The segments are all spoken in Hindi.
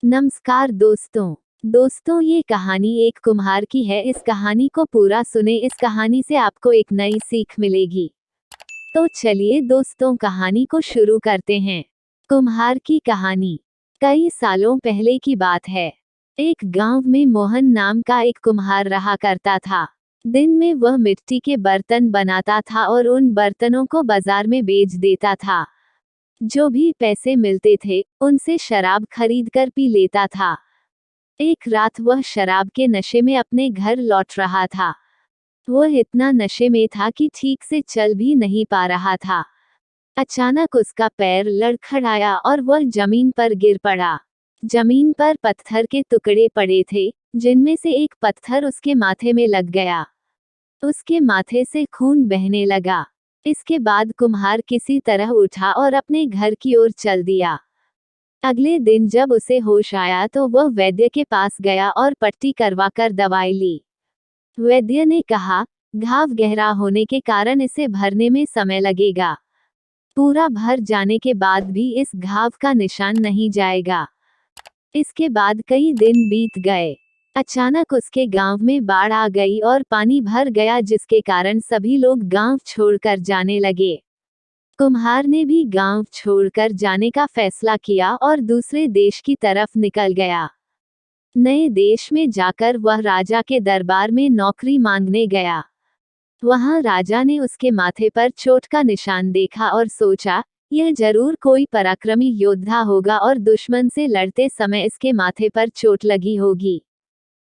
नमस्कार दोस्तों, ये कहानी एक कुम्हार की है। इस कहानी को पूरा सुने। इस कहानी से आपको एक नई सीख मिलेगी। तो चलिए दोस्तों, कहानी को शुरू करते हैं। कुम्हार की कहानी। कई सालों पहले की बात है। एक गांव में मोहन नाम का एक कुम्हार रहा करता था। दिन में वह मिट्टी के बर्तन बनाता था और उन बर्तनों को बाजार में बेच देता था। जो भी पैसे मिलते थे उनसे शराब खरीद कर पी लेता था। एक रात वह शराब के नशे में अपने घर लौट रहा था। वह इतना नशे में था कि ठीक से चल भी नहीं पा रहा था। अचानक उसका पैर लड़खड़ाया और वह जमीन पर गिर पड़ा। जमीन पर पत्थर के टुकड़े पड़े थे, जिनमें से एक पत्थर उसके माथे में लग गया। उसके माथे से खून बहने लगा। इसके बाद कुम्हार किसी तरह उठा और अपने घर की ओर चल दिया। अगले दिन जब उसे होश आया तो वह वैद्य के पास गया और पट्टी करवाकर दवाई ली। वैद्य ने कहा, घाव गहरा होने के कारण इसे भरने में समय लगेगा। पूरा भर जाने के बाद भी इस घाव का निशान नहीं जाएगा। इसके बाद कई दिन बीत गए। अचानक उसके गांव में बाढ़ आ गई और पानी भर गया, जिसके कारण सभी लोग गांव छोड़कर जाने लगे। कुम्हार ने भी गांव छोड़कर जाने का फैसला किया और दूसरे देश की तरफ निकल गया। नए देश में जाकर वह राजा के दरबार में नौकरी मांगने गया। वहां राजा ने उसके माथे पर चोट का निशान देखा और सोचा, यह जरूर कोई पराक्रमी योद्धा होगा और दुश्मन से लड़ते समय इसके माथे पर चोट लगी होगी।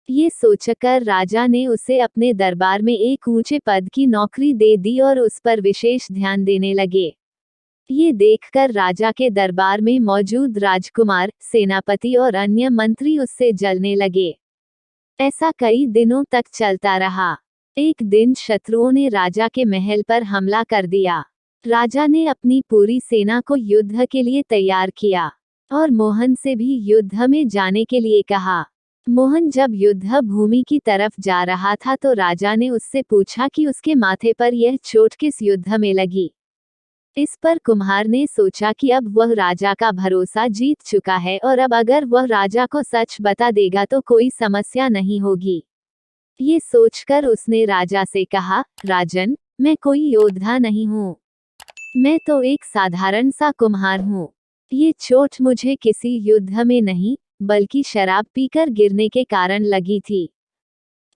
ये सोचकर राजा ने उसे अपने दरबार में एक ऊंचे पद की नौकरी दे दी और उस पर विशेष ध्यान देने लगे। ये देखकर राजा के दरबार में मौजूद राजकुमार, सेनापति और अन्य मंत्री उससे जलने लगे। ऐसा कई दिनों तक चलता रहा। एक दिन शत्रुओं ने राजा के महल पर हमला कर दिया। राजा ने अपनी पूरी सेना को युद्ध के लिए तैयार किया और मोहन से भी युद्ध में जाने के लिए कहा। मोहन जब युद्ध भूमि की तरफ जा रहा था तो राजा ने उससे पूछा कि उसके माथे पर यह चोट किस युद्ध में लगी। इस पर कुम्हार ने सोचा कि अब वह राजा का भरोसा जीत चुका है और अब अगर वह राजा को सच बता देगा तो कोई समस्या नहीं होगी। ये सोचकर उसने राजा से कहा, राजन, मैं कोई योद्धा नहीं हूँ। मैं तो एक साधारण सा कुम्हार हूँ। ये चोट मुझे किसी युद्ध में नहीं, बल्कि शराब पीकर गिरने के कारण लगी थी।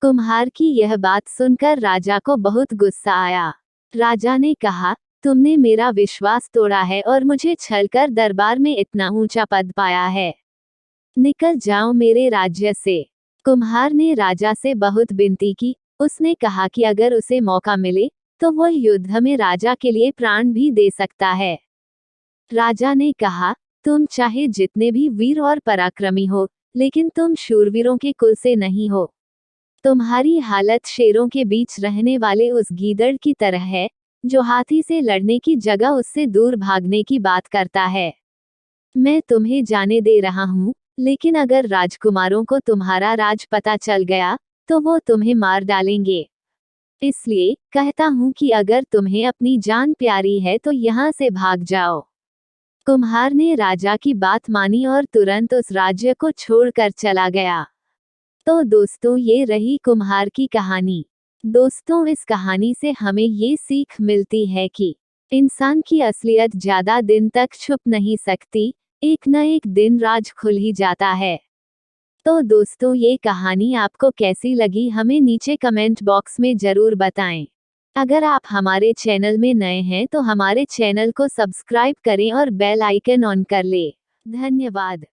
कुम्हार की यह बात सुनकर राजा को बहुत गुस्सा आया। राजा ने कहा, तुमने मेरा विश्वास तोड़ा है और मुझे छलकर दरबार में इतना ऊंचा पद पाया है। निकल जाओ मेरे राज्य से। कुम्हार ने राजा से बहुत विनती की। उसने कहा कि अगर उसे मौका मिले तो वह युद्ध में राजा के लिए प्राण भी दे सकता है। राजा ने कहा, तुम चाहे जितने भी वीर और पराक्रमी हो, लेकिन तुम शूरवीरों के कुल से नहीं हो। तुम्हारी हालत शेरों के बीच रहने वाले उस गीदड़ की तरह है, जो हाथी से लड़ने की जगह उससे दूर भागने की बात करता है। मैं तुम्हें जाने दे रहा हूँ, लेकिन अगर राजकुमारों को तुम्हारा राज पता चल गया तो वो तुम्हें मार डालेंगे। इसलिए कहता हूँ कि अगर तुम्हें अपनी जान प्यारी है तो यहाँ से भाग जाओ। कुम्हार ने राजा की बात मानी और तुरंत उस राज्य को छोड़कर चला गया। तो दोस्तों, ये रही कुम्हार की कहानी। दोस्तों, इस कहानी से हमें ये सीख मिलती है कि इंसान की असलियत ज्यादा दिन तक छुप नहीं सकती, एक न एक दिन राज खुल ही जाता है। तो दोस्तों, ये कहानी आपको कैसी लगी हमें नीचे कमेंट बॉक्स में जरूर बताएं। अगर आप हमारे चैनल में नए हैं तो हमारे चैनल को सब्सक्राइब करें और बेल आइकन ऑन कर लें। धन्यवाद।